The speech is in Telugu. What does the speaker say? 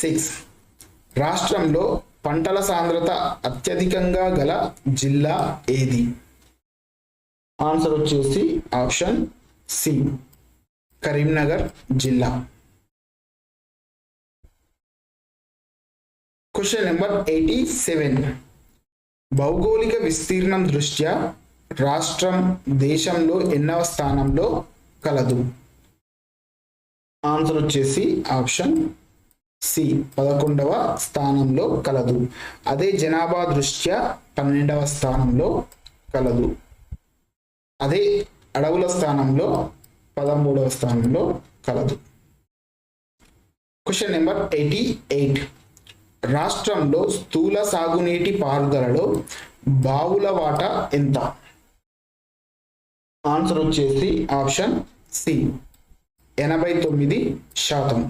6 రాష్ట్రంలో పంటల సాంద్రత అత్యధికంగా గల జిల్లా ఏది? ఆన్సర్ వచ్చేసి ఆప్షన్ సి కరీంనగర్ జిల్లా. క్వశ్చన్ నెంబర్ 87 భౌగోళిక విస్తీర్ణం దృష్ట్యా రాష్ట్రం దేశంలో ఎన్నవ స్థానంలో కలదు? ఆన్సర్ వచ్చేసి ఆప్షన్ సి 11వ స్థానంలో కలదు. అదే జనాభా దృష్ట్యా 12వ స్థానంలో కలదు. అదే అడవుల స్థానంలో 13వ స్థానంలో కలదు. క్వశ్చన్ నెంబర్ 88 రాష్ట్రంలో స్థూల సాగునీటి పారుదలలో బావుల వాటా ఎంత? ఆన్సర్ వచ్చేసి ఆప్షన్ సి 89%.